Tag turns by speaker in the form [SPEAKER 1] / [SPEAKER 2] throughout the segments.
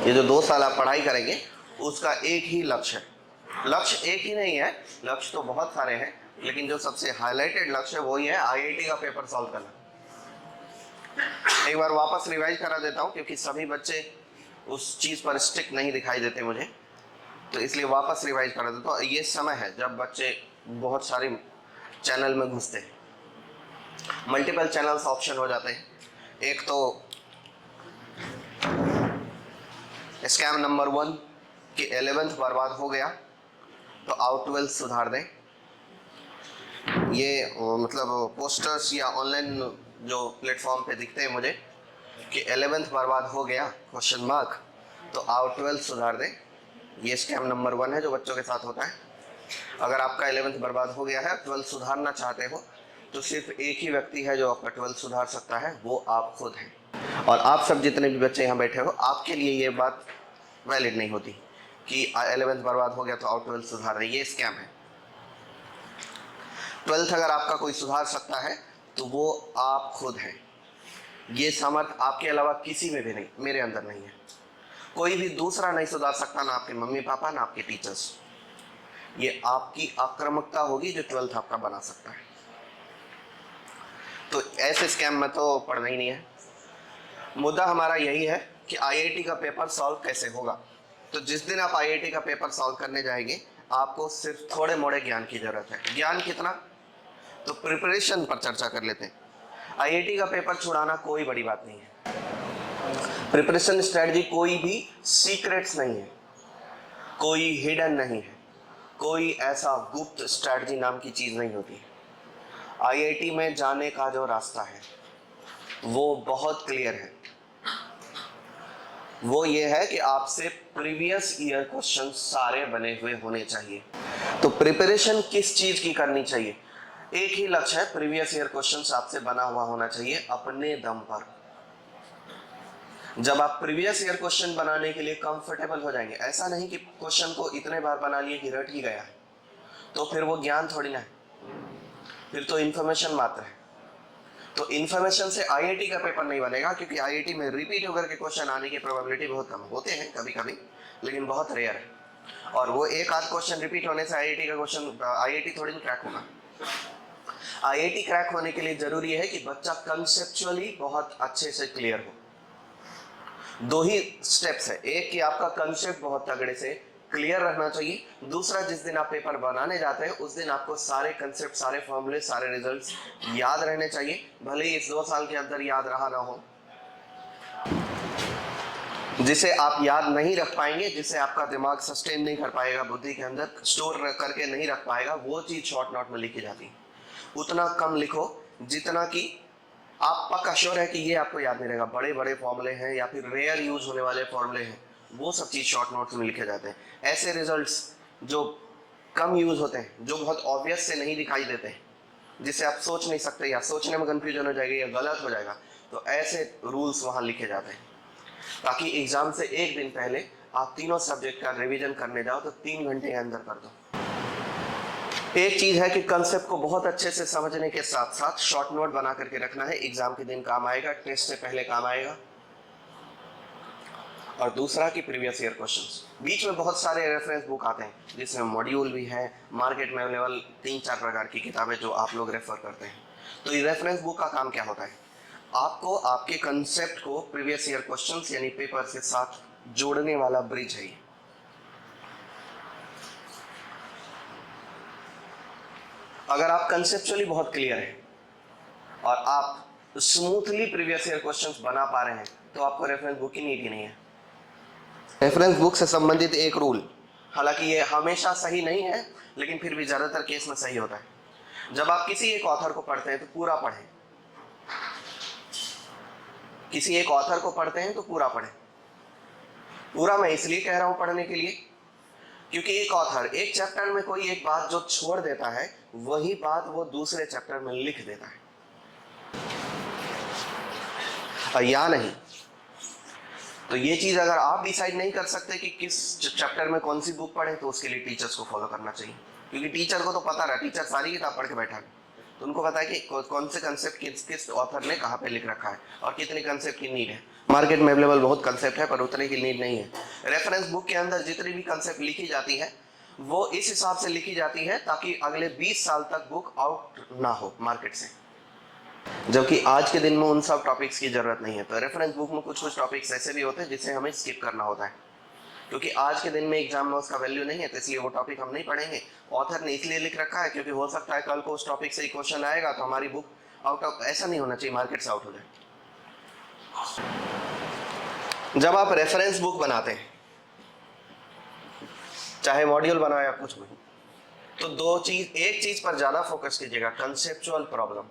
[SPEAKER 1] ये जो 2 साल आप पढ़ाई करेंगे उसका एक ही लक्ष्य है। लक्ष्य एक ही नहीं है, लक्ष्य तो बहुत सारे हैं, लेकिन जो सबसे हाईलाइटेड लक्ष्य है वही है आईआईटी का पेपर सॉल्व करना। एक बार वापस रिवाइज करा देता हूँ क्योंकि सभी बच्चे उस चीज़ पर स्टिक नहीं दिखाई देते मुझे, तो इसलिए वापस रिवाइज करा देता हूँ। ये समय है जब बच्चे बहुत सारे चैनल में घुसते हैं, मल्टीपल चैनल्स ऑप्शन हो जाते हैं। एक तो स्कैम नंबर 1 कि 11th बर्बाद हो गया तो आओ 12th सुधार दें। ये मतलब पोस्टर्स या ऑनलाइन जो प्लेटफॉर्म पे दिखते हैं मुझे कि 11th बर्बाद हो गया क्वेश्चन मार्क, तो आओ 12th सुधार दें। ये स्कैम नंबर 1 है जो बच्चों के साथ होता है। अगर आपका 11th बर्बाद हो गया है, 12th सुधारना चाहते हो, तो सिर्फ एक ही व्यक्ति है जो आपका 12th सुधार सकता है, वो आप खुद हैं। और आप सब जितने भी बच्चे यहाँ बैठे हो, आपके लिए ये बात वैलिड नहीं होती कि 11th बर्बाद हो गया तो आप 12th सुधार रहे, ये स्कैम है। 12th अगर आपका कोई सुधार सकता है तो वो आप खुद हैं। ये सामर्थ आपके अलावा किसी में भी नहीं, मेरे अंदर नहीं है। कोई भी दूसरा नहीं सुधार सकता, ना आपके मम्मी पापा ना आपके टीचर्स। ये आपकी आक्रामकता होगी जो 12th आपका बना सकता है। तो ऐसे स्कैम में तो पढ़ना ही नहीं है। मुद्दा हमारा यही है कि आईआईटी का पेपर सॉल्व कैसे होगा। तो जिस दिन आप आईआईटी का पेपर सॉल्व करने जाएंगे, आपको सिर्फ थोड़े मोड़े ज्ञान की जरूरत है। ज्ञान कितना, तो प्रिपरेशन पर चर्चा कर लेते हैं। आईआईटी का पेपर छुड़ाना कोई बड़ी बात नहीं है। प्रिपरेशन स्ट्रेटजी कोई भी सीक्रेट्स नहीं है, कोई हिडन नहीं है, कोई ऐसा गुप्त स्ट्रेटजी नाम की चीज नहीं होती। आईआईटी में जाने का जो रास्ता है वो बहुत क्लियर है। वो ये है कि आपसे प्रीवियस ईयर क्वेश्चन सारे बने हुए होने चाहिए। तो प्रिपरेशन किस चीज की करनी चाहिए, एक ही लक्ष्य है, प्रीवियस ईयर क्वेश्चन आपसे बना हुआ होना चाहिए अपने दम पर। जब आप प्रीवियस ईयर क्वेश्चन बनाने के लिए कंफर्टेबल हो जाएंगे, ऐसा नहीं कि क्वेश्चन को इतने बार बना लिए कि रट ही गया है, तो फिर वो ज्ञान थोड़ी ना है, फिर तो इंफॉर्मेशन मात्र है। तो इंफॉर्मेशन से आईआईटी का पेपर नहीं बनेगा, क्योंकि आईआईटी में रिपीट होकर के क्वेश्चन आने की प्रोबेबिलिटी बहुत कम होते हैं, कभी कभी, लेकिन बहुत रेयर है। और वो एक आध क्वेश्चन रिपीट होने से आईआईटी का क्वेश्चन आईआईटी थोड़ी नहीं क्रैक होगा। आईआईटी क्रैक होने के लिए जरूरी है कि बच्चा कंसेप्चुअली बहुत अच्छे से क्लियर हो। 2 ही स्टेप्स है, एक कि आपका कंसेप्ट बहुत तगड़े से क्लियर रहना चाहिए, दूसरा जिस दिन आप पेपर बनाने जाते हैं उस दिन आपको सारे कंसेप्ट, सारे फॉर्मूले, सारे रिजल्ट्स याद रहने चाहिए। भले ही इस 2 साल के अंदर याद रहा ना हो, जिसे आप याद नहीं रख पाएंगे, जिसे आपका दिमाग सस्टेन नहीं कर पाएगा, बुद्धि के अंदर स्टोर करके नहीं रख पाएगा, वो चीज शॉर्ट नोट में लिखी जाती है। उतना कम लिखो जितना कि आप पक्का श्योर है कि ये आपको याद नहीं रहेगा। बड़े बड़े फॉर्मूले हैं या फिर रेयर यूज होने वाले फॉर्मूले हैं, वो सब चीज शॉर्ट नोट्स में लिखे जाते हैं। ऐसे रिजल्ट्स जो कम यूज होते हैं, जो बहुत ऑब्वियस से नहीं दिखाई देते हैं, जिसे आप सोच नहीं सकते या सोचने में कंफ्यूजन हो जाएगा या गलत हो जाएगा, तो ऐसे रूल्स वहां लिखे जाते हैं, ताकि एग्जाम से एक दिन पहले आप तीनों सब्जेक्ट का रिवीजन करने जाओ तो 3 घंटे के अंदर कर दो। एक चीज है कि कंसेप्ट को बहुत अच्छे से समझने के साथ साथ शॉर्ट नोट बना करके रखना है, एग्जाम के दिन काम आएगा, टेस्ट से पहले काम आएगा। और दूसरा कि प्रीवियस ईयर क्वेश्चंस, बीच में बहुत सारे रेफरेंस बुक आते हैं जिसमें मॉड्यूल भी है, मार्केट में अवेलेबल 3-4 प्रकार की किताबें जो आप लोग रेफर करते हैं। तो ये रेफरेंस बुक का काम क्या होता है, आपको आपके कंसेप्ट को प्रीवियस ईयर क्वेश्चंस यानी पेपर के साथ जोड़ने वाला ब्रिज है। अगर आप कंसेप्चुअली बहुत क्लियर हैं और आप स्मूथली प्रीवियस ईयर क्वेश्चंस बना पा रहे हैं, तो आपको रेफरेंस बुक की नीड ही नहीं है। रेफरेंस बुक से संबंधित एक रूल, हालांकि ये हमेशा सही नहीं है, लेकिन फिर भी ज्यादातर केस में सही होता है। जब आप किसी एक ऑथर को पढ़ते हैं तो पूरा पढ़ें, किसी एक ऑथर को पढ़ते हैं तो पूरा पढ़ें। पूरा मैं इसलिए कह रहा हूं पढ़ने के लिए, क्योंकि एक ऑथर एक चैप्टर में कोई एक बात जो छोड़ देता है, वही बात वो दूसरे चैप्टर में लिख देता है, या नहीं। तो ये चीज अगर आप डिसाइड नहीं कर सकते कि किस चैप्टर में कौन सी बुक पढ़े, तो उसके लिए टीचर्स को फॉलो करना चाहिए, क्योंकि टीचर को तो पता रहा, टीचर सारी किताब पढ़ के बैठा है, तो उनको पता है कि कौन से कंसेप्ट किस ऑथर ने कहाँ पे लिख रखा है और कितने कंसेप्ट की नीड है। मार्केट में अवेलेबल बहुत कंसेप्ट है पर उतने की नीड नहीं है। रेफरेंस बुक के अंदर जितनी भी कंसेप्ट लिखी जाती है वो इस हिसाब से लिखी जाती है ताकि अगले 20 साल तक बुक आउट ना हो मार्केट से, जबकि आज के दिन में उन सब टॉपिक्स की जरूरत नहीं है। तो रेफरेंस बुक में कुछ कुछ टॉपिक्स ऐसे भी होते हैं जिसे हमें स्किप करना होता है, क्योंकि आज के दिन में एग्जाम में उसका वैल्यू नहीं है, तो इसलिए वो टॉपिक हम नहीं पढ़ेंगे। ऑथर ने इसलिए लिख रखा है क्योंकि हो सकता है कल को उस टॉपिक से ही क्वेश्चन आएगा तो हमारी बुक आउट ऑफ, ऐसा नहीं होना चाहिए मार्केट से आउट हो जाए। जब आप रेफरेंस बुक बनाते हैं, चाहे मॉड्यूल बनाओ या कुछ भी, तो एक चीज पर ज्यादा फोकस कीजिएगा, कंसेप्चुअल प्रॉब्लम।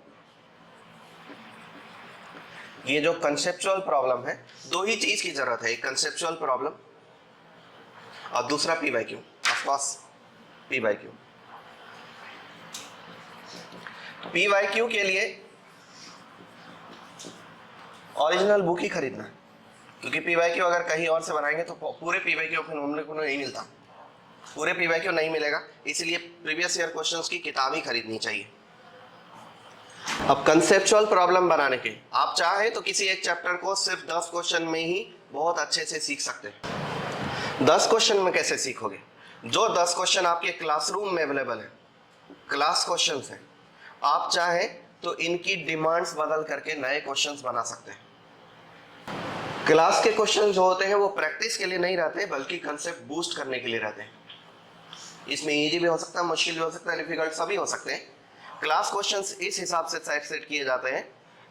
[SPEAKER 1] ये जो कंसेप्चुअल प्रॉब्लम है, दो ही चीज की जरूरत है, एक कंसेप्चुअल प्रॉब्लम और दूसरा P Y Q. Of course P Y Q. P Y Q के लिए ओरिजिनल बुक ही खरीदना है, क्योंकि पी वाई क्यू अगर कहीं और से बनाएंगे तो पूरे पी वाई क्यू हमने को नहीं मिलता, पूरे पी वाई क्यू नहीं मिलेगा, इसलिए प्रीवियस ईयर क्वेश्चंस की किताब ही खरीदनी चाहिए। अब कंसेप्चुअल प्रॉब्लम बनाने के आप चाहे तो किसी एक चैप्टर को सिर्फ 10 क्वेश्चन में ही बहुत अच्छे से सीख सकते हैं। 10 क्वेश्चन में कैसे सीखोगे? जो 10 क्वेश्चन आपके क्लासरूम में अवेलेबल है, क्लास क्वेश्चंस हैं, आप चाहे तो इनकी डिमांड्स बदल करके नए क्वेश्चंस बना सकते हैं। क्लास के क्वेश्चन जो होते हैं वो प्रैक्टिस के लिए नहीं रहते बल्कि कंसेप्ट बूस्ट करने के लिए रहते हैं। इसमें इजी भी हो सकता है, मुश्किल भी हो सकता है, डिफिकल्ट सभी हो सकते हैं। क्लास क्वेश्चंस इस हिसाब से सेट किए जाते हैं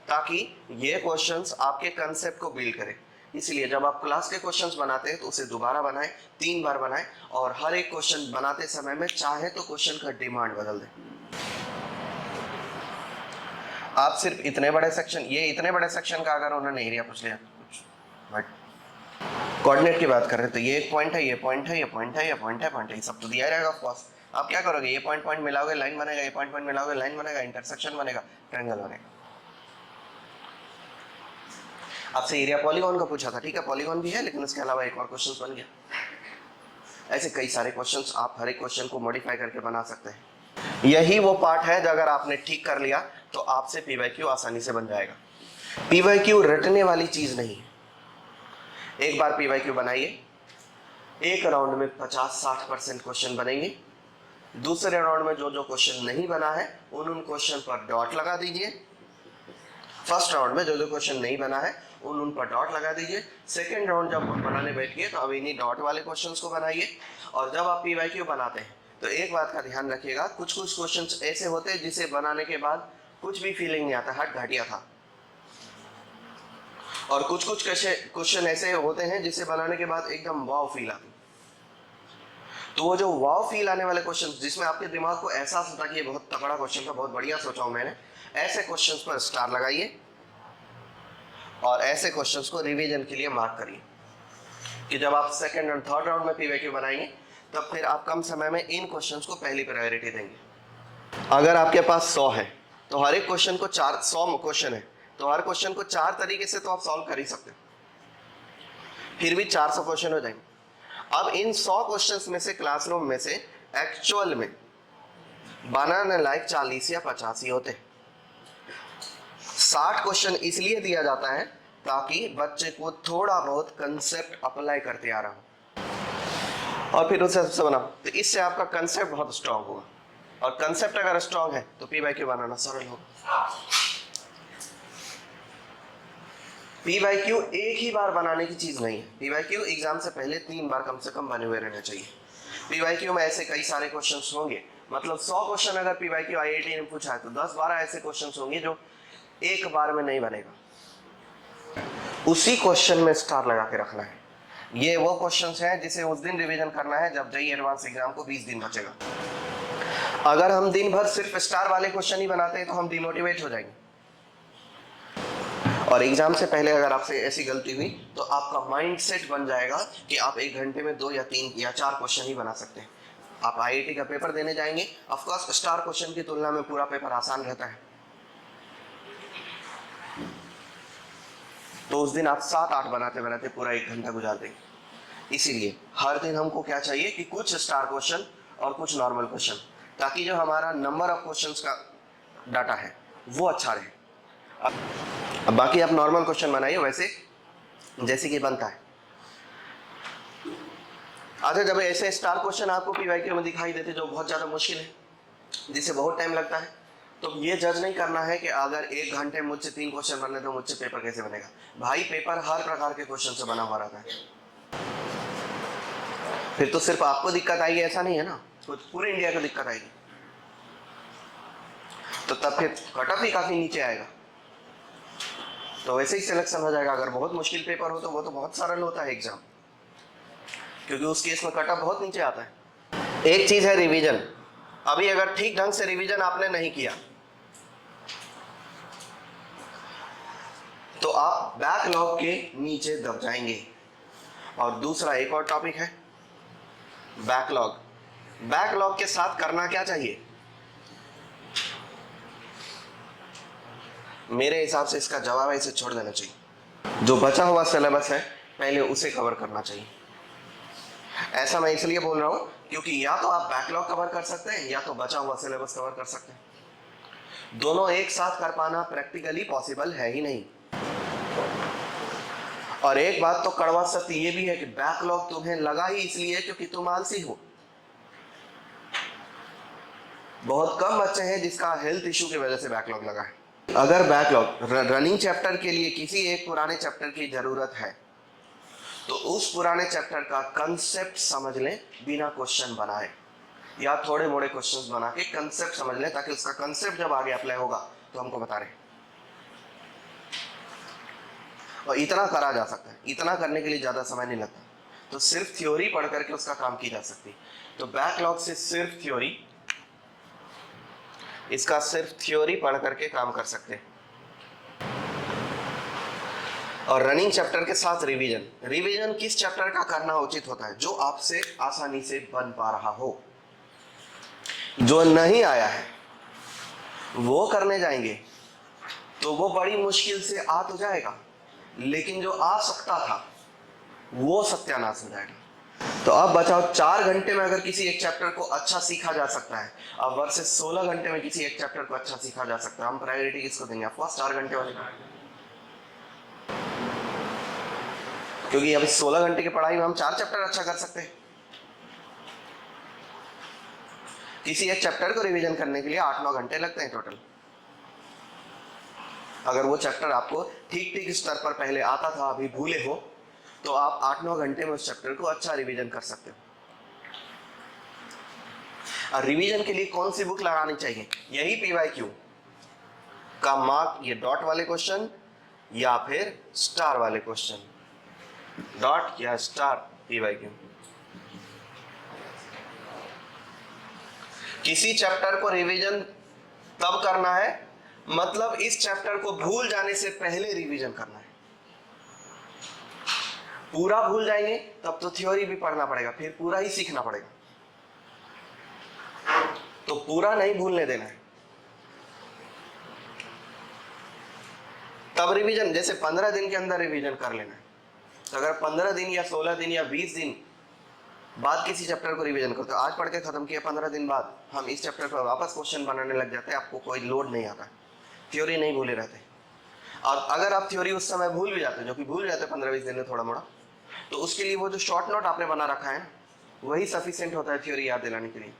[SPEAKER 1] ताकि ये क्वेश्चंस आपके कंसेप्ट को बिल्ड करें। इसलिए जब आप क्लास के क्वेश्चंस बनाते हैं तो उसे दोबारा बनाएं, 3 बार बनाएं, और हर एक क्वेश्चन बनाते समय में चाहे तो क्वेश्चन का डिमांड बदल दें। आप सिर्फ इतने बड़े सेक्शन का अगर उन्होंने एरिया पूछ लिया, बट कोऑर्डिनेट की बात कर रहे हैं तो ये एक पॉइंट है, ये पॉइंट है, ये पॉइंट है, ये पॉइंट है, पॉइंट है, सब तो दिया रहेगा ऑफ कोर्स। आप क्या करोगे? ये पॉइंट पॉइंट मिलाओगे, लाइन बनेगा, ये पॉइंट पॉइंट मिलाओगे, लाइन बनेगा, इंटरसेक्शन बनेगा, ट्रायंगल बनेगा। आपसे एरिया पॉलीगॉन का पूछा था, ठीक है पॉलीगॉन भी है, लेकिन उसके अलावा एक और क्वेश्चन बन गया। ऐसे कई सारे क्वेश्चंस आप हर एक क्वेश्चन को मॉडिफाई करके बना सकते हैं। यही वो पार्ट है जो अगर आपने ठीक कर लिया तो आपसे पीवाईक्यू आसानी से बन जाएगा। पीवाईक्यू रटने वाली चीज नहीं है। एक बार पीवाईक्यू बनाइए, एक राउंड में 50-60% क्वेश्चन बनेंगे। दूसरे राउंड में जो जो क्वेश्चन नहीं बना है उन क्वेश्चन पर डॉट लगा दीजिए। फर्स्ट राउंड में जो जो क्वेश्चन नहीं बना है उन पर डॉट लगा दीजिए। सेकेंड राउंड जब बनाने बैठिए तो अब इन्हीं डॉट वाले क्वेश्चंस को बनाइए। और जब आप पीवाईक्यू बनाते हैं तो एक बात का ध्यान रखिएगा, कुछ कुछ क्वेश्चंस ऐसे होते हैं जिसे बनाने के बाद कुछ भी फीलिंग नहीं आता, हट घटिया था, और कुछ कुछ क्वेश्चन ऐसे होते हैं जिसे बनाने के बाद एकदम वाव फील आती। तो वो जो वाव फील आने वाले क्वेश्चन जिसमें आपके दिमाग को एहसास होता कि ये बहुत तगड़ा क्वेश्चन था, बहुत बढ़िया सोचा हूं मैंने, ऐसे क्वेश्चंस पर स्टार लगाइए और ऐसे क्वेश्चंस को रिवीजन के लिए मार्क करिए कि जब आप सेकंड और थर्ड राउंड में पीवाईक्यू बनाएंगे तब फिर आप कम समय में इन क्वेश्चंस को पहली प्रायोरिटी देंगे। अगर आपके पास 100 है तो हर एक क्वेश्चन को 100 क्वेश्चन है तो हर क्वेश्चन को 4 तरीके से तो आप सॉल्व कर ही सकते हैं, फिर भी 400 क्वेश्चन हो जाएंगे। अब इन 100 क्वेश्चंस में से क्लासरूम में से एक्चुअल में बनाने लायक 40 या 50 ही होते हैं। 60 क्वेश्चन इसलिए दिया जाता है ताकि बच्चे को थोड़ा बहुत कंसेप्ट अप्लाई करते आ रहा हो और फिर उसे सबसे बनाओ, तो इससे आपका कंसेप्ट बहुत स्ट्रांग होगा, और कंसेप्ट अगर स्ट्रांग है तो पीवाईक्यू बनाना सरल होगा। पीवाईक्यू एक ही बार बनाने की चीज नहीं है। पीवाईक्यू एग्जाम से पहले 3 बार कम से कम बने हुए रहने चाहिए। पीवाईक्यू में ऐसे कई सारे क्वेश्चंस होंगे, मतलब 100 क्वेश्चन अगर पीवाईक्यू आईआईटी ने पूछा है तो 10-12 ऐसे क्वेश्चंस होंगे जो एक बार में नहीं बनेगा, उसी क्वेश्चन में स्टार लगा के रखना है। ये वो क्वेश्चंस हैं जिसे उस दिन रिवीजन करना है जब जेईई एडवांस एग्जाम को 20 दिन बचेगा। अगर हम दिन भर सिर्फ स्टार वाले क्वेश्चन ही बनाते हैं तो हम डिमोटिवेट हो जाएंगे, और एग्जाम से पहले अगर आपसे ऐसी गलती हुई तो आपका माइंडसेट बन जाएगा कि आप 1 घंटे में 2 या 3 या 4 क्वेश्चन ही बना सकते हैं। आप आईआईटी का पेपर देने जाएंगे, ऑफ कोर्स स्टार क्वेश्चन की तुलना में पूरा पेपर आसान रहता है, तो उस दिन आप 7-8 बनाते बनाते पूरा 1 घंटा गुजार देंगे। इसीलिए हर दिन हमको क्या चाहिए कि कुछ स्टार क्वेश्चन और कुछ नॉर्मल क्वेश्चन, ताकि जो हमारा नंबर ऑफ क्वेश्चंस का डाटा है वो अच्छा रहे। अब बाकी आप नॉर्मल क्वेश्चन बनाइए, वैसे जैसे कि बनता है। अच्छा, जब ऐसे स्टार क्वेश्चन आपको पीवाईक्यू में दिखाई देते जो बहुत ज़्यादा मुश्किल है, जिसे बहुत टाइम लगता है, तो ये जज नहीं करना है कि अगर 1 घंटे मुझसे 3 क्वेश्चन बनने तो मुझसे पेपर कैसे बनेगा। भाई पेपर हर प्रकार के क्वेश्चन से बना हुआ रहता है। फिर तो सिर्फ आपको दिक्कत आएगी ऐसा नहीं है ना, तो पूरे इंडिया को दिक्कत आएगी। तो तब फिर कट ऑफ ही काफी नीचे आएगा, तो वैसे ही सिलेक्शन हो जाएगा। अगर बहुत मुश्किल पेपर हो तो वो तो बहुत सरल होता है एग्जाम, क्योंकि उस केस में कट ऑफ बहुत नीचे आता है। एक चीज है रिवीजन। अभी अगर ठीक ढंग से रिवीजन आपने नहीं किया तो आप बैकलॉग के नीचे दब जाएंगे। और दूसरा एक और टॉपिक है बैकलॉग। बैकलॉग के साथ करना क्या चाहिए? मेरे हिसाब से इसका जवाब है इसे छोड़ देना चाहिए। जो बचा हुआ सिलेबस है पहले उसे कवर करना चाहिए। ऐसा मैं इसलिए बोल रहा हूं क्योंकि या तो आप बैकलॉग कवर कर सकते हैं या तो बचा हुआ सिलेबस कवर कर सकते हैं। दोनों एक साथ कर पाना प्रैक्टिकली पॉसिबल है ही नहीं। और एक बात तो कड़वा सत्य ये भी है कि बैकलॉग तुम्हें लगा ही इसलिए क्योंकि तुम आलसी हो। बहुत कम बच्चे हैं जिसका हेल्थ इशू की वजह से बैकलॉग लगा है। अगर बैकलॉग रनिंग चैप्टर के लिए किसी एक पुराने चैप्टर की जरूरत है तो उस पुराने चैप्टर का कंसेप्ट समझ लें बिना क्वेश्चन बनाए, या थोड़े मोड़े क्वेश्चंस बना के कंसेप्ट समझ लें, ताकि उसका कंसेप्ट जब आगे अप्लाई होगा तो हमको बता रहे। और इतना करा जा सकता है, इतना करने के लिए ज्यादा समय नहीं लगता। तो सिर्फ थ्योरी पढ़ करके उसका काम की जा सकती। तो बैकलॉग से सिर्फ थ्योरी, इसका सिर्फ थ्योरी पढ़ करके काम कर सकते हैं। और रनिंग चैप्टर के साथ रिवीजन। रिवीजन किस चैप्टर का करना उचित होता है? जो आपसे आसानी से बन पा रहा हो। जो नहीं आया है वो करने जाएंगे तो वो बड़ी मुश्किल से आ तो जाएगा, लेकिन जो आ सकता था वो सत्यानाश हो जाएगा। तो अब बचाओ 4 घंटे में अगर किसी एक चैप्टर को अच्छा सीखा जा सकता है, अब वर्सेस 16 घंटे में किसी एक चैप्टर को अच्छा सीखा जा सकता है, हम प्रायोरिटी किसको देंगे? ऑफकोर्स 4 घंटे वाले को, क्योंकि अभी 16 घंटे की पढ़ाई में हम 4 चैप्टर अच्छा कर सकते हैं। किसी एक चैप्टर को रिवीजन करने के लिए 8-9 घंटे लगते हैं टोटल। अगर वो चैप्टर आपको ठीक ठीक स्तर पर पहले आता था, अभी भूले हो, तो आप 8-9 घंटे में उस चैप्टर को अच्छा रिवीजन कर सकते हो। और रिवीजन के लिए कौन सी बुक लगानी चाहिए? यही पीवाईक्यू का मार्क, ये डॉट वाले क्वेश्चन या फिर स्टार वाले क्वेश्चन, डॉट या स्टार पीवाईक्यू। किसी चैप्टर को रिवीजन तब करना है, मतलब इस चैप्टर को भूल जाने से पहले रिवीजन करना है। पूरा भूल जाएंगे तब तो थ्योरी भी पढ़ना पड़ेगा, फिर पूरा ही सीखना पड़ेगा। तो पूरा नहीं भूलने देना है। तब रिवीजन, जैसे 15 दिन के अंदर रिवीजन कर लेना है। तो अगर 15 दिन या 16 दिन या 20 दिन बाद किसी चैप्टर को रिवीजन करते हो, आज पढ़ के खत्म किया, 15 दिन बाद हम इस चैप्टर पर वापस क्वेश्चन बनाने लग जाते हैं, आपको कोई लोड नहीं आता, थ्योरी नहीं भूले रहते। और अगर आप थ्योरी उस समय भूल भी जाते, जो कि भूल जाते 15-20 दिन में थोड़ा मोड़ा, तो उसके लिए वो जो शॉर्ट नोट आपने बना रखा है वही सफिशिएंट होता है थ्योरी याद दिलाने के लिए।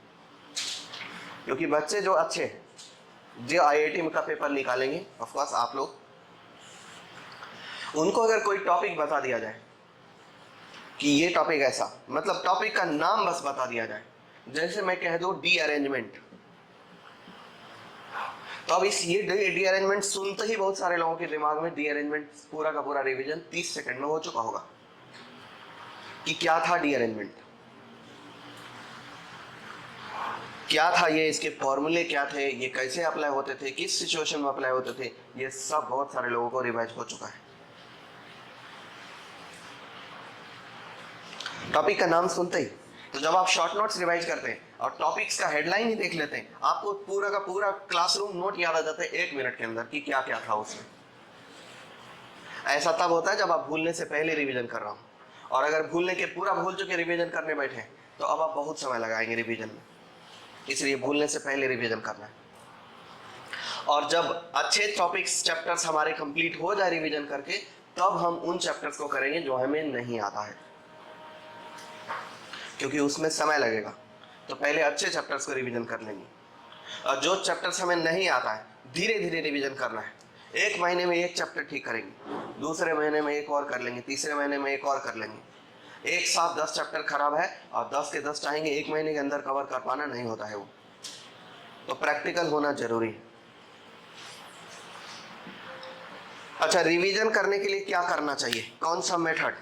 [SPEAKER 1] क्योंकि बच्चे जो अच्छे जो आईआईटी का पेपर निकालेंगे, ऑफकोर्स आप लोग, उनको अगर कोई टॉपिक बता दिया जाए कि ये टॉपिक ऐसा, मतलब टॉपिक का नाम बस बता दिया जाए, जैसे मैं कह दूं डी अरेंजमेंट, तो अब इस ये डी अरेंजमेंट सुनते ही बहुत सारे लोगों के दिमाग में डी अरेंजमेंट पूरा का पूरा रिवीजन 30 सेकंड में हो चुका होगा कि क्या था डी अरेंजमेंट, क्या था ये, इसके फॉर्मूले क्या थे, ये कैसे अप्लाई होते थे, किस सिचुएशन में अप्लाई होते थे, ये सब बहुत सारे लोगों को रिवाइज हो चुका है। टॉपिक का नाम सुनते ही, तो जब आप शॉर्ट नोट्स रिवाइज करते हैं और टॉपिक्स का हेडलाइन ही देख लेते हैं, आपको पूरा का पूरा क्लासरूम नोट याद आ जाता है 1 मिनट के अंदर कि क्या क्या था उसमें। ऐसा तब होता है जब आप भूलने से पहले रिवीजन कर रहा हूं, और अगर भूलने के पूरा भूल चुके रिवीजन करने बैठे तो अब आप बहुत समय लगाएंगे रिवीजन में, इसलिए भूलने से पहले रिवीजन करना है। और जब अच्छे टॉपिक्स चैप्टर्स हमारे कंप्लीट हो जाए रिवीजन करके, तब हम उन चैप्टर्स को करेंगे जो हमें नहीं आता है, क्योंकि उसमें समय लगेगा। तो पहले अच्छे चैप्टर्स को रिवीजन कर लेंगे, और जो चैप्टर्स हमें नहीं आता है धीरे धीरे रिवीजन करना है। एक महीने में एक चैप्टर ठीक करेंगे, दूसरे महीने में एक और कर लेंगे, तीसरे महीने में एक और कर लेंगे। एक साथ 10 चैप्टर खराब है और 10 के 10 चाहेंगे एक महीने के अंदर कवर कर पाना, नहीं होता है वो। तो प्रैक्टिकल होना जरूरी है। अच्छा, रिवीजन करने के लिए क्या करना चाहिए, कौन सा मेथड?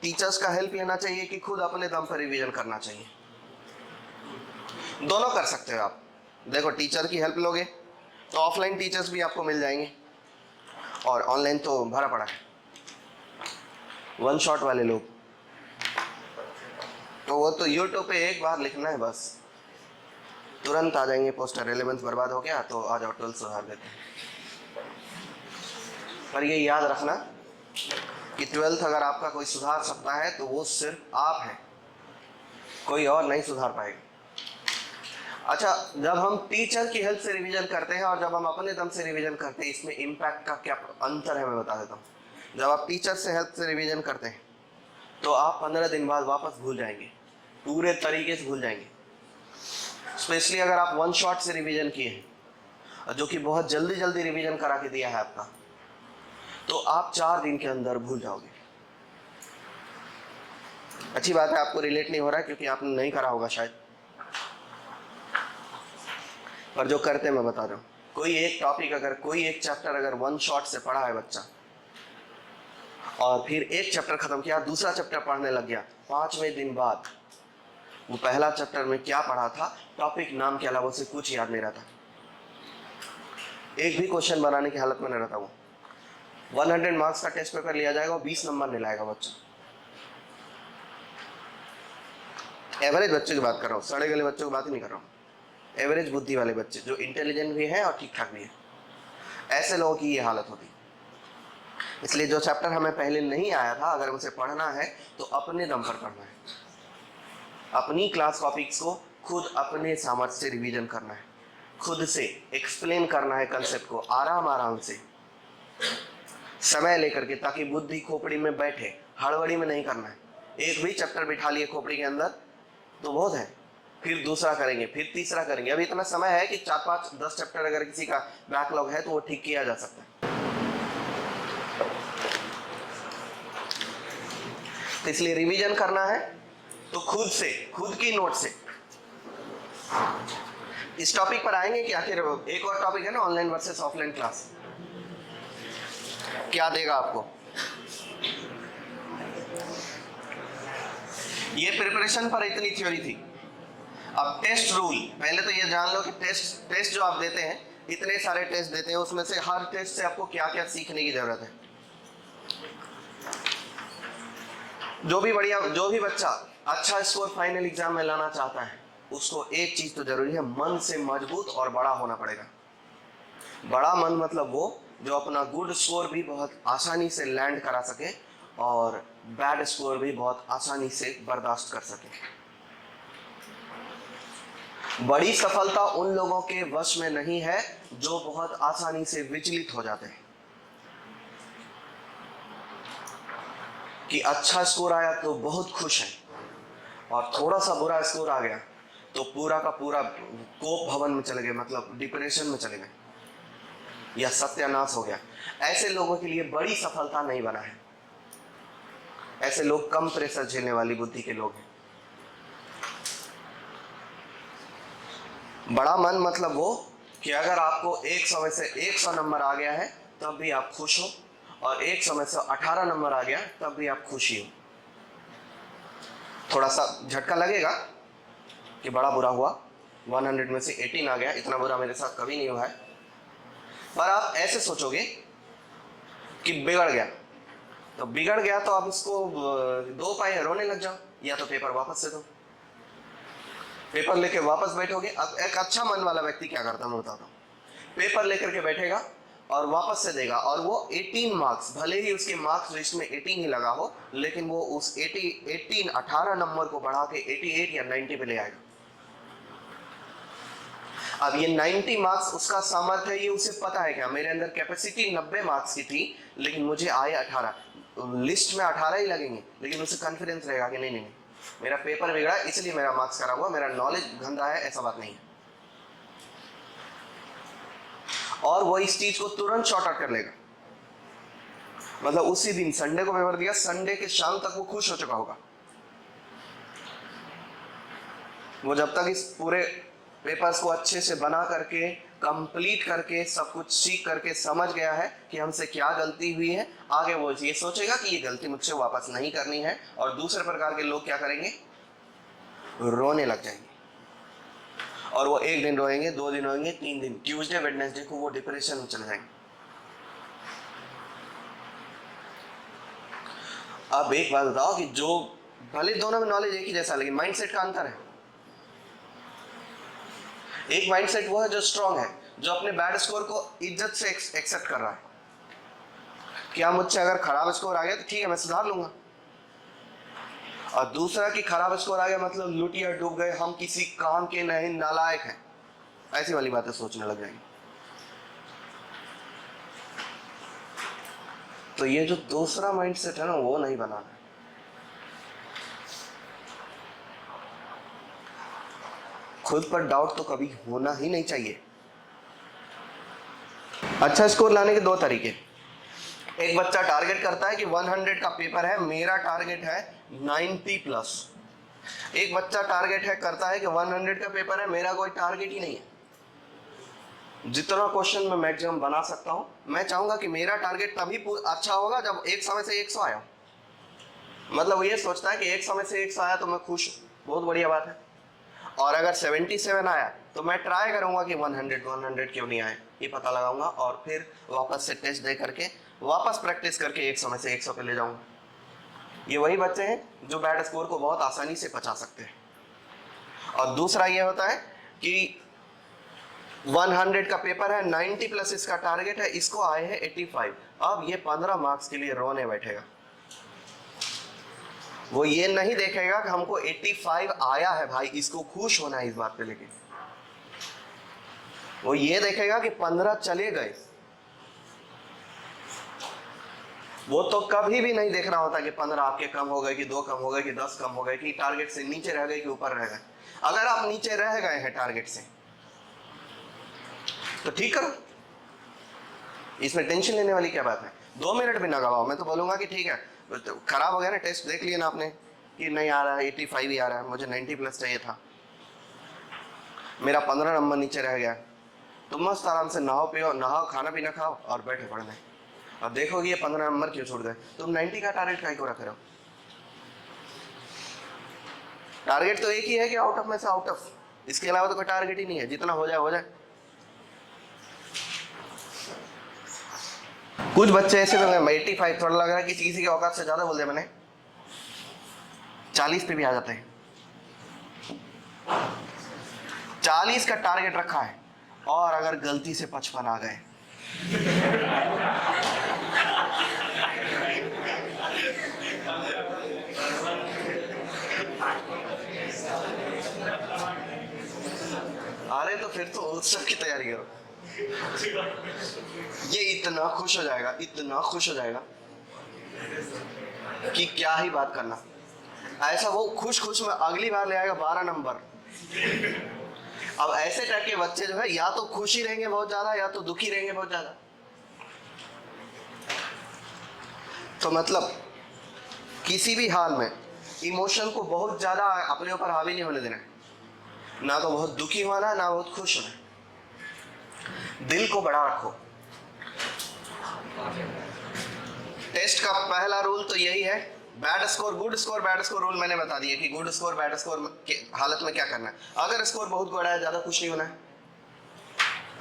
[SPEAKER 1] टीचर्स का हेल्प लेना चाहिए कि खुद अपने दम पर रिवीजन करना चाहिए? दोनों कर सकते हो आप। देखो, टीचर की हेल्प लोगे तो ऑफलाइन टीचर्स भी आपको मिल जाएंगे, और ऑनलाइन तो भरा पड़ा है। वन शॉट वाले लोग तो वो तो यूट्यूब पे एक बार लिखना है बस, तुरंत आ जाएंगे पोस्टर। 11th बर्बाद हो गया तो आ जाओ 12th सुधार देते हैं। पर ये याद रखना कि 12th अगर आपका कोई सुधार सकता है तो वो सिर्फ आप हैं, कोई और नहीं सुधार पाएगा। अच्छा, जब हम टीचर की हेल्प से रिवीजन करते हैं और जब हम अपने दम से रिवीजन करते हैं, इसमें इम्पैक्ट का क्या अंतर है मैं बता देता हूँ। जब आप टीचर से हेल्प से रिवीजन करते हैं तो आप 15 दिन बाद वापस भूल जाएंगे, पूरे तरीके से भूल जाएंगे। स्पेशली अगर आप वन शॉट से रिवीजन किए हैं, जो कि बहुत जल्दी जल्दी रिवीजन करा के दिया है आपका, तो आप 4 दिन के अंदर भूल जाओगे। अच्छी बात है, आपको रिलेट नहीं हो रहा है क्योंकि आपने नहीं करा होगा शायद, पर जो करते मैं बता रहा हूँ। कोई एक टॉपिक अगर, कोई एक चैप्टर अगर वन शॉट से पढ़ा है बच्चा, और फिर एक चैप्टर खत्म किया, दूसरा चैप्टर पढ़ने लग गया, 5वें दिन बाद वो पहला चैप्टर में क्या पढ़ा था, टॉपिक नाम के अलावा उसे कुछ याद नहीं रहता, एक भी क्वेश्चन बनाने की हालत में नहीं रहता। वो 100 मार्क्स का टेस्ट पेपर लिया जाएगा, 20 नंबर नहीं लाएगा बच्चा। एवरेज बच्चों की बात कर रहा हूँ, सड़े गले बच्चों की बात ही नहीं कर रहा हूँ। एवरेज बुद्धि वाले बच्चे जो इंटेलिजेंट भी हैं और ठीक ठाक भी हैं, ऐसे लोगों की ये हालत होती। इसलिए जो चैप्टर हमें पहले नहीं आया था, अगर उसे पढ़ना है तो अपने दम पर पढ़ना है, अपनी क्लास टॉपिक्स को खुद अपने सामर्थ्य से रिवीजन करना है, खुद से एक्सप्लेन करना है कंसेप्ट को आराम आराम से, समय लेकर के, ताकि बुद्धि खोपड़ी में बैठे, हड़बड़ी में नहीं करना है। एक भी चैप्टर बिठा लिए खोपड़ी के अंदर तो बहुत है, फिर दूसरा करेंगे, फिर तीसरा करेंगे। अभी इतना समय है कि 4, 5, 10 चैप्टर अगर किसी का बैकलॉग है तो वो ठीक किया जा सकता है। तो इसलिए रिवीजन करना है तो खुद से, खुद की नोट से। इस टॉपिक पर आएंगे कि आखिर एक और टॉपिक है ना, ऑनलाइन वर्सेस ऑफलाइन क्लास, क्या देगा आपको। ये प्रिपरेशन पर इतनी थ्योरी थी। अब टेस्ट रूल, पहले तो ये जान लो कि टेस्ट जो आप देते हैं, इतने सारे टेस्ट देते हैं, उसमें से हर टेस्ट से आपको क्या क्या सीखने की जरूरत है। जो भी बच्चा अच्छा स्कोर फाइनल एग्जाम में लाना चाहता है, उसको एक चीज तो जरूरी है, मन से मजबूत और बड़ा होना पड़ेगा। बड़ा मन मतलब वो जो अपना गुड स्कोर भी बहुत आसानी से लैंड करा सके और बैड स्कोर भी बहुत आसानी से बर्दाश्त कर सके। बड़ी सफलता उन लोगों के वश में नहीं है जो बहुत आसानी से विचलित हो जाते हैं, कि अच्छा स्कोर आया तो बहुत खुश है और थोड़ा सा बुरा स्कोर आ गया तो पूरा का पूरा कोप भवन में चले गए, मतलब डिप्रेशन में चले गए या सत्यानाश हो गया। ऐसे लोगों के लिए बड़ी सफलता नहीं बना है। ऐसे लोग कम प्रेशर झेलने वाली बुद्धि के लोग हैं। बड़ा मन मतलब वो कि अगर आपको 100 में से 100 नंबर आ गया है तब भी आप खुश हो, और 100 में से 18 नंबर आ गया तब भी आप खुशी हो। थोड़ा सा झटका लगेगा कि बड़ा बुरा हुआ, 100 में से 18 आ गया, इतना बुरा मेरे साथ कभी नहीं हुआ है। पर आप ऐसे सोचोगे कि बिगड़ गया, तो बिगड़ गया तो आप उसको 2 पाए रोने लग जाओ, या तो पेपर वापस से दो। पेपर लेके वापस बैठोगे। अब एक अच्छा मन वाला व्यक्ति क्या करता है मैं बताता हूँ, पेपर लेकर के बैठेगा और वापस से देगा, और वो 18 मार्क्स, भले ही उसके मार्क्स लिस्ट में 18 ही लगा हो, लेकिन वो उस 18 नंबर को बढ़ा के 88 या 90 पे ले आएगा। अब ये 90 मार्क्स उसका सामर्थ्य है, ये उसे पता है क्या, मेरे अंदर कैपेसिटी 90 मार्क्स की थी लेकिन मुझे आए 18, लिस्ट में 18 ही लगेंगे, लेकिन उसे कॉन्फिडेंस रहेगा कि नहीं नहीं नहीं मेरा पेपर बिगड़ा इसलिए मेरा मार्क्स खराब हुआ, मेरा नॉलेज गंदा है, ऐसा बात नहीं है। और वो इस चीज को तुरंत शॉर्ट आउट कर लेगा, मतलब उसी दिन संडे को पेपर दिया, संडे के शाम तक वो खुश हो चुका होगा। वो जब तक इस पूरे पेपर्स को अच्छे से बना करके कंप्लीट करके सब कुछ सीख करके समझ गया है कि हमसे क्या गलती हुई है, आगे वो ये सोचेगा कि ये गलती मुझसे वापस नहीं करनी है। और दूसरे प्रकार के लोग क्या करेंगे, रोने लग जाएंगे, और वो 1 दिन रोएंगे, 2 दिन रोएंगे, 3 दिन, ट्यूसडे वेडनेसडे को वो डिप्रेशन में चले जाएंगे। अब एक बात बताओ कि जो भले दोनों में नॉलेज एक ही जैसा लेकिन माइंडसेट का अंतर है। एक माइंडसेट वो है जो स्ट्रांग है, जो अपने बैड स्कोर को इज्जत से एक्सेप्ट कर रहा है, क्या मुझसे अगर खराब स्कोर आ गया तो ठीक है मैं सुधार लूंगा। और दूसरा कि खराब स्कोर आ गया मतलब लुटिया डूब गए, हम किसी काम के नहीं, नालायक हैं, ऐसी वाली बातें सोचने लग जाएंगे। तो ये जो दूसरा माइंडसेट है ना, वो नहीं बनाना है। खुद पर डाउट तो कभी होना ही नहीं चाहिए। अच्छा स्कोर लाने के 2 तरीके, एक बच्चा टारगेट करता है कि 100 का पेपर है, मेरा टारगेट है 90 प्लस। एक बच्चा टारगेट है करता है कि 100 का पेपर है, मेरा कोई टारगेट ही नहीं है, जितना क्वेश्चन मैं मैक्सिमम बना सकता हूं, मैं चाहूंगा कि मेरा टारगेट तभी अच्छा होगा जब एक समय से 100 आया। मतलब वो ये सोचता है कि एक समय से 100 आया तो मैं खुश, बहुत बढ़िया बात है। और अगर 77 आया तो मैं ट्राई करूंगा कि 100 क्यों नहीं आए, ये पता लगाऊंगा और फिर वापस से टेस्ट दे करके वापस प्रैक्टिस करके एक समय से 100 पे ले जाऊंगा। ये वही बच्चे हैं जो बैड स्कोर को बहुत आसानी से पचा सकते हैं। और दूसरा ये होता है कि 100 का पेपर है, 90 प्लस इसका टारगेट है, इसको आए हैं 85, अब ये 15 मार्क्स के लिए रोने बैठेगा। वो ये नहीं देखेगा कि हमको 85 आया है भाई, इसको खुश होना है इस बात पे, लेकिन वो ये देखेगा कि 15 चले गए। वो तो कभी भी नहीं देख रहा होता कि 15 आपके कम हो गए कि 2 कम हो गए कि 10 कम हो गए कि टारगेट से नीचे रह गए कि ऊपर रह गए। अगर आप नीचे रह गए हैं टारगेट से तो ठीक करो, इसमें टेंशन लेने वाली क्या बात है। 2 मिनट भी ना गवाओ, मैं तो बोलूंगा कि ठीक है खराब हो गया ना, टेस्ट देख लिया ना आपने कि नहीं आ रहा है, 85 ही आ रहा है, मुझे 90 प्लस चाहिए था, मेरा 15 नंबर नीचे रह गया, तुम मस्त आराम से नहाओ पियो, नहाओ खाना पीना खाओ और बैठे पढ़ने, और देखोगे ये 15 नंबर क्यों छूट गए। तुम 90 का टारगेट काहे को रख रहे हो। टारगेट तो एक ही है कि आउट ऑफ में से आउट ऑफ, इसके अलावा तो कोई टारगेट ही नहीं है, जितना हो जाए हो जाए। कुछ बच्चे ऐसे होंगे 85, थोड़ा लग रहा है कि किसी के औकात से ज्यादा बोल दिया मैंने, 40 पे भी आ जाते हैं। 40 का टारगेट रखा है और अगर गलती से 55 आ गए अरे तो फिर तो उत्सव की तैयारी करो। ये इतना खुश हो जाएगा, इतना खुश हो जाएगा कि क्या ही बात करना। ऐसा वो खुश खुश में अगली बार ले आएगा 12 नंबर। अब ऐसे टाइप के बच्चे जो है या तो खुशी रहेंगे बहुत ज्यादा या तो दुखी रहेंगे बहुत ज्यादा। तो मतलब किसी भी हाल में इमोशन को बहुत ज्यादा अपने ऊपर हावी नहीं होने देना है, ना तो बहुत दुखी होना ना बहुत खुश होना। दिल को बड़ा रखो। टेस्ट का पहला रूल तो यही है, bad score good score bad score rule मैंने बता दिया कि गुड स्कोर बैड स्कोर के हालत में क्या करना है। अगर स्कोर बहुत बड़ा है, ज्यादा खुश नहीं होना है,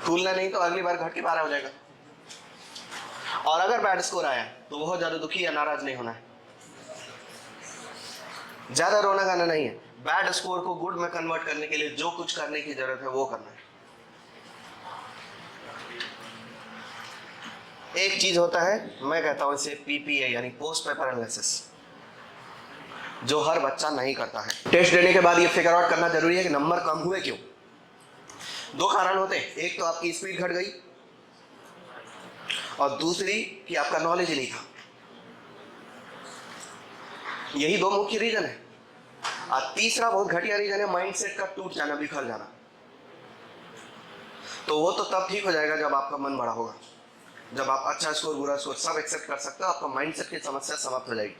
[SPEAKER 1] भूलना नहीं तो अगली बार घट के 12 हो जाएगा। और अगर बैड स्कोर आया तो बहुत ज्यादा दुखी या नाराज नहीं होना है, ज्यादा रोना गाना नहीं है। बैड स्कोर को गुड में कन्वर्ट करने के लिए जो कुछ करने की जरूरत है वो करना है। एक चीज होता है, मैं कहता हूं इसे पीपीए यानी पोस्ट पेपर एनालिसिस, जो हर बच्चा नहीं करता है। टेस्ट देने के बाद ये फिगर आउट करना जरूरी है कि नंबर कम हुए क्यों। दो कारण होते हैं, एक तो आपकी स्पीड घट गई और दूसरी कि आपका नॉलेज ही नहीं था। यही दो मुख्य रीजन है। और तीसरा बहुत घटिया रीजन है माइंडसेट का टूट जाना, बिखर जाना। तो वो तो तब ठीक हो जाएगा जब आपका मन बड़ा होगा, जब आप अच्छा स्कोर बुरा स्कोर सब एक्सेप्ट कर सकते हो, आपका माइंडसेट की समस्या समाप्त हो जाएगी।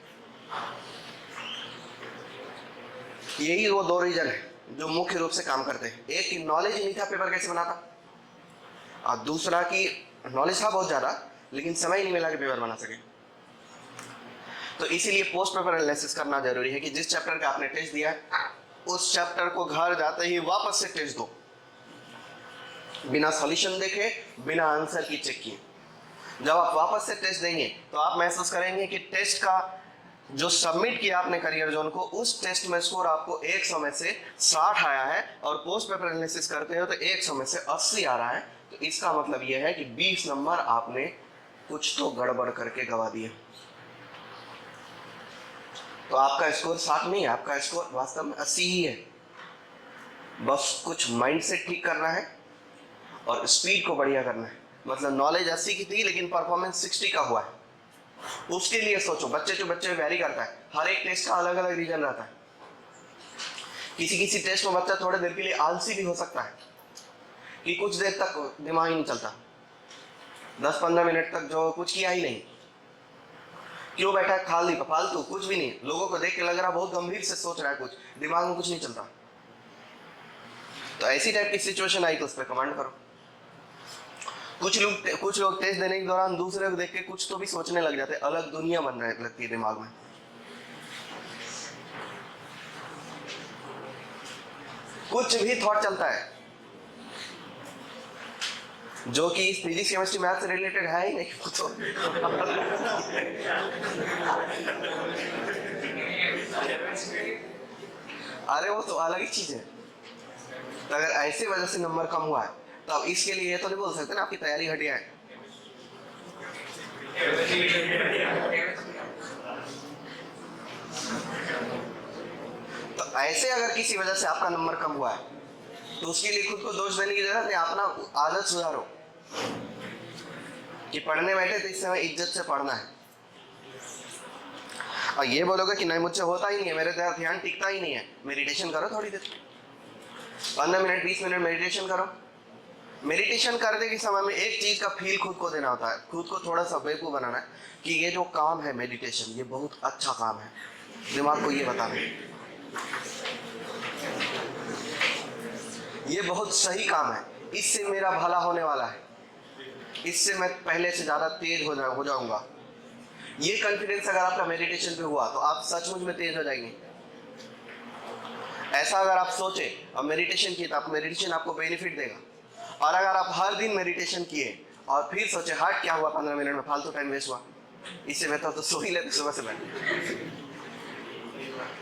[SPEAKER 1] यही वो दो रीजन है जो मुख्य रूप से काम करते हैं। एक कि नॉलेज ही नहीं था पेपर कैसे बनाता, और दूसरा कि नॉलेज था बहुत ज्यादा लेकिन समय ही नहीं मिला कि पेपर बना सके। तो इसीलिए पोस्ट पेपर एनालिसिस करना जरूरी है कि जिस चैप्टर का आपने टेस्ट दिया है उस चैप्टर को घर जाते ही वापस से टेस्ट दो, बिना सॉल्यूशन देखे, बिना आंसर की चेक किए। जब आप वापस से टेस्ट देंगे तो आप महसूस करेंगे कि टेस्ट का जो सबमिट किया आपने करियर जोन को, उस टेस्ट में स्कोर आपको 100 में से 60 आया है और पोस्ट पेपर एनालिसिस करते हो तो 100 में से 80 आ रहा है। तो इसका मतलब यह है कि 20 नंबर आपने कुछ तो गड़बड़ करके गवा दिए। तो आपका स्कोर 60 नहीं है, आपका स्कोर वास्तव में 80 ही है। बस कुछ माइंडसेट ठीक करना है और स्पीड को बढ़िया करना है। मतलब नॉलेज 80 की थी लेकिन परफॉर्मेंस 60 का हुआ है, उसके लिए सोचो। बच्चे जो बच्चे वेरी करता है, हर एक टेस्ट का अलग अलग रीजन रहता है। किसी किसी टेस्ट में बच्चा थोड़े देर के लिए आलसी भी हो सकता है कि कुछ देर तक दिमाग ही नहीं चलता, 10-15 मिनट तक जो कुछ किया ही नहीं, क्यों बैठा है खाली फालतू, कुछ भी नहीं। लोगों को देख के लग रहा बहुत गंभीर से सोच रहा है, कुछ दिमाग में कुछ नहीं चलता। तो ऐसी टाइप की सिचुएशन आई तो उस पर कमांड करो। कुछ लोग टेस्ट देने के दौरान दूसरे को देख के कुछ तो भी सोचने लग जाते हैं, अलग दुनिया बन रही लगती है दिमाग में। कुछ भी थॉट चलता है जो कि फिजिक्स केमिस्ट्री मैथ से रिलेटेड है ही नहीं। तो अरे वो तो अलग ही चीज है। तो अगर ऐसे वजह से नंबर कम हुआ है तो अब इसके लिए ये तो नहीं बोल सकते ना आपकी तैयारी घटिया है। तो ऐसे अगर किसी वजह से आपका नंबर कम हुआ है तो उसके लिए खुद को दोष देने की जरूरत नहीं, अपना आदत सुधारो कि पढ़ने बैठे तो इस समय इज्जत से पढ़ना है। और ये बोलोगे कि नहीं मुझसे होता ही नहीं है, मेरे ध्यान टिकता ही नहीं है, मेडिटेशन करो थोड़ी देर, 15 मिनट 20 मिनट मेडिटेशन करो। मेडिटेशन करने के समय में एक चीज का फील खुद को देना होता है, खुद को थोड़ा सा बेवकूफ बनाना है कि ये जो काम है मेडिटेशन ये बहुत अच्छा काम है। दिमाग को ये बताना है ये बहुत सही काम है, इससे मेरा भला होने वाला है, इससे मैं पहले से ज्यादा तेज हो जाऊंगा। ये कॉन्फिडेंस अगर आपका मेडिटेशन पे हुआ तो आप सचमुच में तेज हो जाएंगे। ऐसा अगर आप सोचे और मेडिटेशन किए तो आप मेडिटेशन आपको बेनिफिट देगा। और अगर आप हर दिन मेडिटेशन किए और फिर सोचे हार्ट क्या हुआ 15 मिनट में फालतू टाइम वेस्ट हुआ, इससे बेहतर तो सो ही लेते सुबह से बैठ।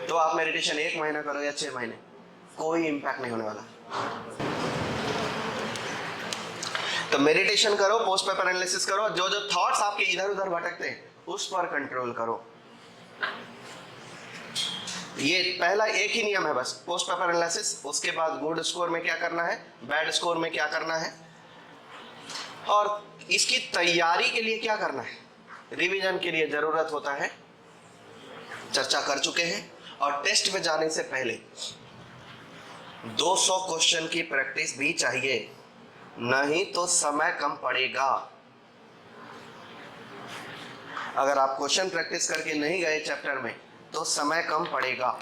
[SPEAKER 1] तो आप मेडिटेशन 1 महीना करो या 6 महीने, कोई इंपैक्ट नहीं होने वाला। तो मेडिटेशन करो, पोस्ट पेपर एनालिसिस करो, जो जो थॉट्स आपके इधर उधर भटकते हैं उस पर कंट्रोल करो। ये पहला एक ही नियम है बस, पोस्ट पेपर एनालिसिस। उसके बाद गुड स्कोर में क्या करना है, बैड स्कोर में क्या करना है, और इसकी तैयारी के लिए क्या करना है, रिवीजन के लिए जरूरत होता है, चर्चा कर चुके हैं। और टेस्ट में जाने से पहले 200 क्वेश्चन की प्रैक्टिस भी चाहिए, नहीं तो समय कम पड़ेगा। अगर आप क्वेश्चन प्रैक्टिस करके नहीं गए चैप्टर में तो समय कम पड़ेगा।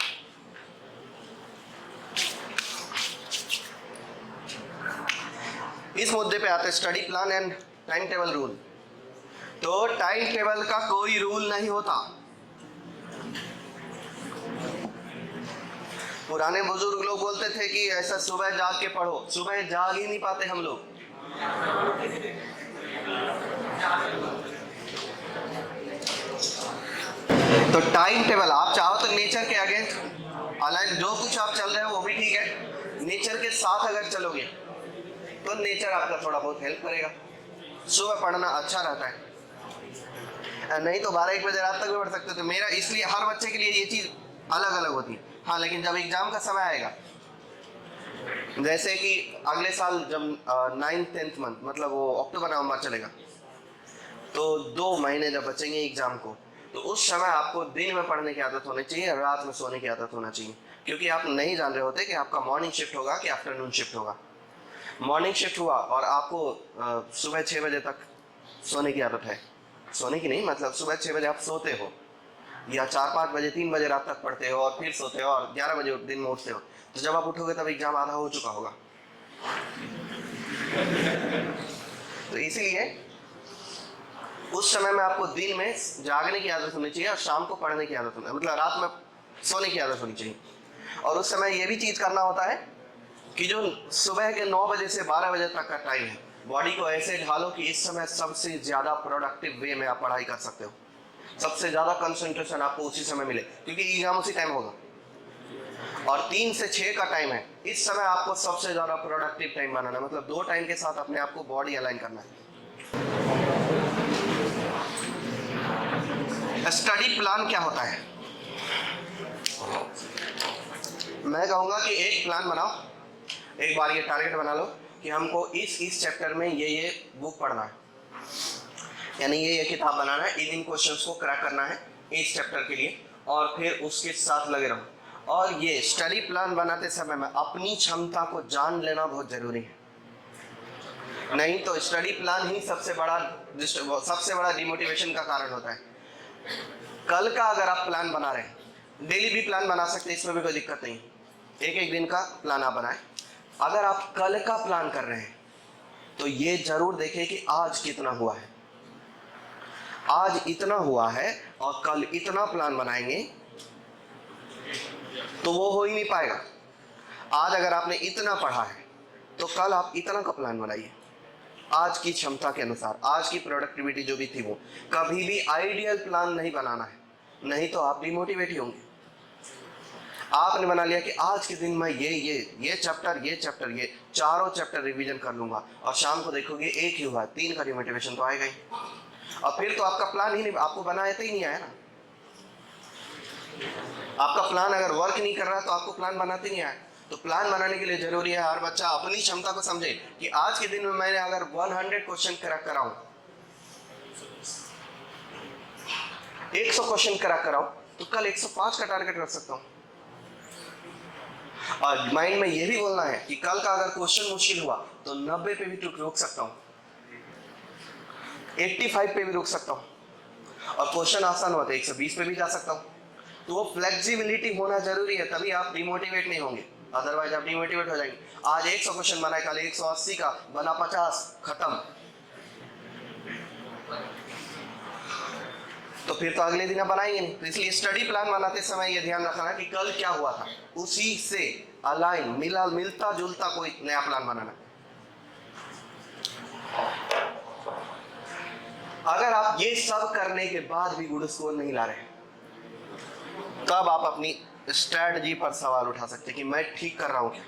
[SPEAKER 1] इस मुद्दे पे आते हैं study plan and time table rule. तो टाइम टेबल का कोई रूल नहीं होता। पुराने बुजुर्ग लोग बोलते थे कि ऐसा सुबह जाग के पढ़ो, सुबह जाग ही नहीं पाते हम लोग। तो टाइम टेबल आप चाहो तो नेचर के अगेंस्ट हालांकि जो कुछ आप चल रहे हो वो भी ठीक है, नेचर के साथ अगर चलोगे तो नेचर आपका थोड़ा बहुत हेल्प करेगा। सुबह पढ़ना अच्छा रहता है, नहीं तो 12-1 बजे रात तक भी पढ़ सकते हो। तो मेरा इसलिए हर बच्चे के लिए ये चीज अलग अलग होती है। हाँ लेकिन जब एग्जाम का समय आएगा जैसे कि अगले साल जब 9th-10th मंथ मतलब वो अक्टूबर नवंबर चलेगा, तो 2 महीने जब बचेंगे एग्जाम को, तो उस समय आपको दिन में पढ़ने की आदत होनी चाहिए, रात में सोने की आदत होना चाहिए, क्योंकि आप नहीं जान रहे होते कि आपका मॉर्निंग शिफ्ट होगा कि आफ्टरनून शिफ्ट होगा। मॉर्निंग शिफ्ट हुआ और आपको सुबह 6 बजे तक सोने की आदत है, सोने की नहीं मतलब सुबह 6 बजे आप सोते हो या 4-5 बजे 3 बजे रात तक पढ़ते हो और फिर सोते हो और 11 बजे दिन में उठते हो, तो जब आप उठोगे तब एग्जाम आधा हो चुका होगा। तो इसीलिए उस समय में आपको दिन में जागने की आदत होनी चाहिए और शाम को पढ़ने की आदत होनी, मतलब रात में सोने की आदत होनी चाहिए। और उस समय ये भी चीज करना होता है कि जो सुबह के 9 बजे से 12 बजे तक का टाइम है, बॉडी को ऐसे ढालो कि इस समय सबसे ज्यादा प्रोडक्टिव वे में आप पढ़ाई कर सकते हो, सबसे ज्यादा कंसंट्रेशन आपको उसी समय मिले, क्योंकि एग्जाम उसी टाइम होगा। और 3 से 6 का टाइम है, इस समय आपको सबसे ज्यादा प्रोडक्टिव टाइम बनाना है, मतलब 2 टाइम के साथ अपने आप को बॉडी अलाइन करना है। स्टडी प्लान क्या होता है? मैं कहूँगा कि एक प्लान बनाओ, एक बार ये टारगेट बना लो कि हमको इस चैप्टर में ये बुक पढ़ना है, यानी ये किताब बनाना है, इन क्वेश्चंस को क्रैक करना है इस चैप्टर के लिए, और फिर उसके साथ लगे रहो। और ये स्टडी प्लान बनाते समय में अपनी क्षमता को जान लेना बहुत जरूरी है, नहीं तो स्टडी प्लान ही सबसे बड़ा डिमोटिवेशन का कारण होता है। कल का अगर आप प्लान बना रहे हैं, डेली भी प्लान बना सकते हैं, इसमें भी कोई दिक्कत नहीं, एक दिन का प्लान आप बनाएं। अगर आप कल का प्लान कर रहे हैं तो ये जरूर देखें कि आज कितना हुआ है, आज इतना हुआ है और कल इतना प्लान बनाएंगे तो वो हो ही नहीं पाएगा। आज अगर आपने इतना पढ़ा है तो कल आप इतना का प्लान बनाइए, आज की क्षमता के अनुसार, आज की प्रोडक्टिविटी जो भी थी वो। कभी भी आइडियल प्लान नहीं बनाना है, नहीं तो आप डिमोटिवेट ही होंगे। आपने बना लिया कि आज के दिन मैं ये चैप्टर ये चारों चैप्टर रिवीजन कर लूंगा, और शाम को देखोगे एक ही हुआ, 3 का डिमोटिवेशन तो आएगा ही, और फिर तो आपका प्लान ही नहीं, आपको बनाया तो ही नहीं आया ना। आपका प्लान अगर वर्क नहीं कर रहा तो आपको प्लान बनाते नहीं आया। तो प्लान बनाने के लिए जरूरी है हर बच्चा अपनी क्षमता को समझे कि आज के दिन में मैंने अगर 100 क्वेश्चन क्रैक कराऊं, 100 क्वेश्चन क्रैक कराऊं, तो कल 105 का टारगेट रख सकता हूं। और माइंड में यह भी बोलना है कि कल का अगर क्वेश्चन मुश्किल हुआ तो 90 पे भी रोक सकता हूं, 85 पे भी रोक सकता हूं, और क्वेश्चन आसान हुआ तो 120 पे भी जा सकता हूं। तो वो फ्लेक्सिबिलिटी होना जरूरी है, तभी आप डिमोटिवेट नहीं होंगे, अदरवाइज आप डिमोटिवेट हो जाएंगे। आज 100 क्वेश्चन बनाए, कल 180 का बना 50, खत्म। तो फिर तो अगले दिन आप बनाएंगे नहीं। तो इसलिए स्टडी प्लान बनाते समय ये ध्यान रखना कि कल क्या हुआ था उसी से अलाइन मिलता जुलता कोई नया प्लान बनाना। अगर आप ये सब करने के बाद भी गुड स्कोर नहीं ला रहे, तब आप अपनी स्ट्रेटजी पर सवाल उठा सकते हैं कि मैं ठीक कर रहा हूं क्या।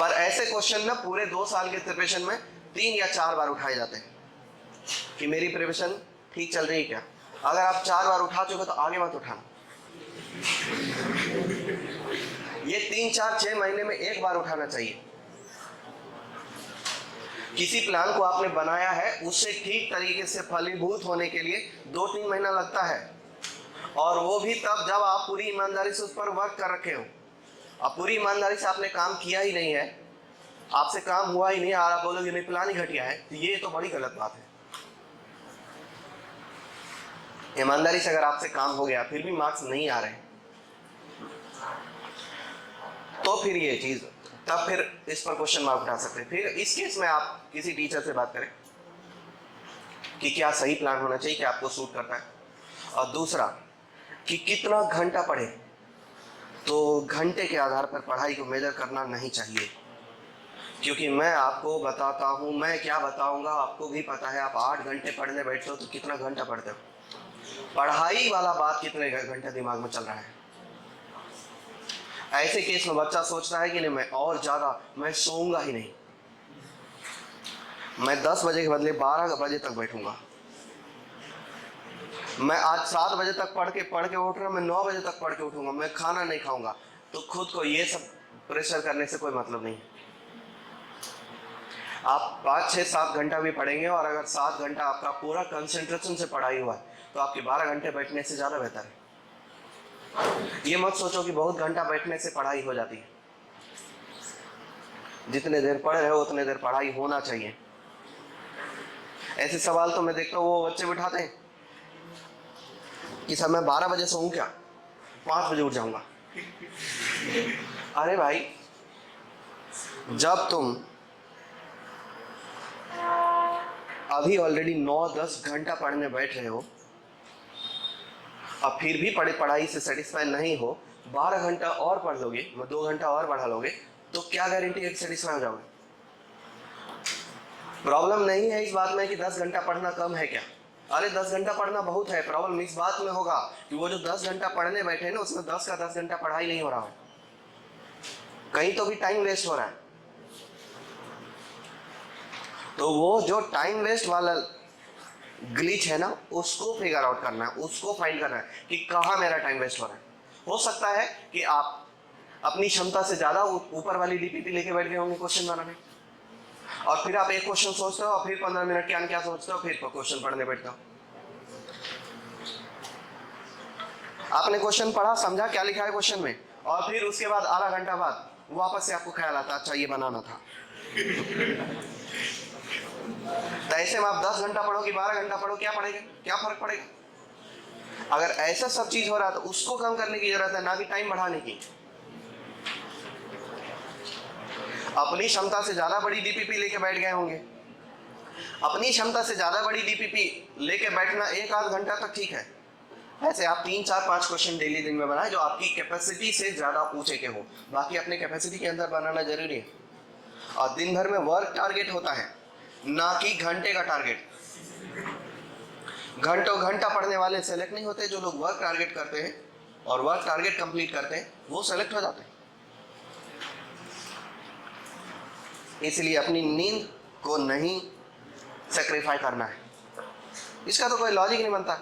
[SPEAKER 1] पर ऐसे क्वेश्चन ना पूरे 2 साल के प्रिपरेशन में 3 या 4 बार उठाए जाते हैं कि मेरी प्रिपरेशन ठीक चल रही है क्या। अगर आप 4 बार उठा चुके तो आगे मत उठाना, ये 3, 4, 6 महीने में एक बार उठाना चाहिए। किसी प्लान को आपने बनाया है, उससे ठीक तरीके से फलीभूत होने के लिए 2-3 महीना लगता है, और वो भी तब जब आप पूरी ईमानदारी से उस पर वर्क कर रखे हो। अब पूरी ईमानदारी से आपने काम किया ही नहीं है, आपसे काम हुआ ही नहीं, और आप बोलोगे नहीं प्लान ही घटिया है, तो ये तो बड़ी गलत बात है। ईमानदारी से अगर आपसे काम हो गया फिर भी मार्क्स नहीं आ रहे, तो फिर ये चीज, तब फिर इस पर क्वेश्चन मार्क उठा सकते हैं। फिर इस केस में आप किसी टीचर से बात करें कि क्या सही प्लान होना चाहिए, क्या आपको सूट करता है। और दूसरा कि कितना घंटा पढ़े, तो घंटे के आधार पर पढ़ाई को मेजर करना नहीं चाहिए, क्योंकि मैं आपको बताता हूं, मैं क्या बताऊंगा आपको भी पता है। आप 8 घंटे पढ़ने बैठते हो तो कितना घंटा पढ़ते हो, पढ़ाई वाला बात कितने घंटे दिमाग में चल रहा है। ऐसे केस में बच्चा सोचता है कि नहीं मैं और ज्यादा मैं सोऊंगा ही नहीं, मैं 10 बजे के बदले 12 बजे तक बैठूंगा, मैं आज 7 बजे तक पढ़ के उठ रहा हूं, मैं 9 बजे तक पढ़ के उठूंगा, मैं खाना नहीं खाऊंगा। तो खुद को ये सब प्रेशर करने से कोई मतलब नहीं है। आप 5, 6, 7 घंटा भी पढ़ेंगे और अगर 7 घंटा आपका पूरा कंसंट्रेशन से पढ़ाई हुआ है तो आपके 12 घंटे बैठने से ज़्यादा बेहतर है। ये मत सोचो कि बहुत घंटा बैठने से पढ़ाई हो जाती है। जितने देर पढ़ रहे हो उतने देर पढ़ाई होना चाहिए। ऐसे सवाल तो मैं देखता हूँ वो बच्चे बिठाते हैं कि सर मैं 12 बजे सोऊं क्या, 5 बजे उठ जाऊंगा। अरे भाई, जब तुम अभी ऑलरेडी 9-10 घंटा पढ़ने बैठ रहे हो अब फिर भी पढ़ाई से सेटिस्फाई नहीं हो, 12 घंटा और पढ़ लोगे, 2 घंटा और बढ़ा लोगे, तो क्या गारंटी है कि सेटिस्फाई हो जाओगे? प्रॉब्लम नहीं है इस बात में कि 10 घंटा पढ़ना कम है क्या। अरे 10 घंटा पढ़ना बहुत है। प्रॉब्लम इस बात में होगा कि वो जो 10 घंटा पढ़ने बैठे हैं ना, उसमें 10 का 10 घंटा पढ़ाई नहीं हो रहा है, कहीं तो भी टाइम वेस्ट हो रहा है। तो वो जो टाइम वेस्ट वाला ग्लिच है ना, उसको फिगर आउट करना है, उसको फाइंड करना है कि कहाँ मेरा टाइम वेस्ट हो रहा है। हो सकता है कि आप अपनी क्षमता से ज्यादा ऊपर वाली डीपीपी लेके बैठ गए होंगे क्वेश्चन बनाने, और फिर आप एक क्वेश्चन सोचते हो और फिर 15 मिनट क्या सोचते हो, फिर क्वेश्चन पढ़ने बैठते हो। आपने क्वेश्चन पढ़ा, समझा क्या लिखा है क्वेश्चन में, और फिर उसके बाद आधा घंटा बाद वापस से आपको ख्याल आता अच्छा ये बनाना था। तो ऐसे में आप 10 घंटा पढ़ो कि 12 घंटा पढ़ो, क्या पढ़ेगा, क्या फर्क पड़ेगा? अगर ऐसा सब चीज हो रहा है तो उसको कम करने की जरूरत है, ना कि टाइम बढ़ाने की। अपनी क्षमता से ज्यादा बड़ी डीपीपी लेके बैठ गए होंगे। अपनी क्षमता से ज्यादा बड़ी डीपीपी लेके बैठना 1-8 घंटा तक ठीक है। ऐसे आप 3, 4, 5 क्वेश्चन डेली दिन में बनाए जो आपकी कैपेसिटी से ज्यादा ऊंचे के हो। बाकी अपने कैपेसिटी के अंदर बनाना जरूरी है। और दिन भर में वर्क टारगेट होता है, ना कि घंटे का टारगेट। घंटों घंटा पढ़ने वाले सेलेक्ट नहीं होते, जो लोग वर्क टारगेट करते हैं और वर्क टारगेट कंप्लीट करते हैं वो सेलेक्ट हो जाते हैं। इसलिए अपनी नींद को नहीं सेक्रीफाई करना है। इसका तो कोई लॉजिक नहीं बनता।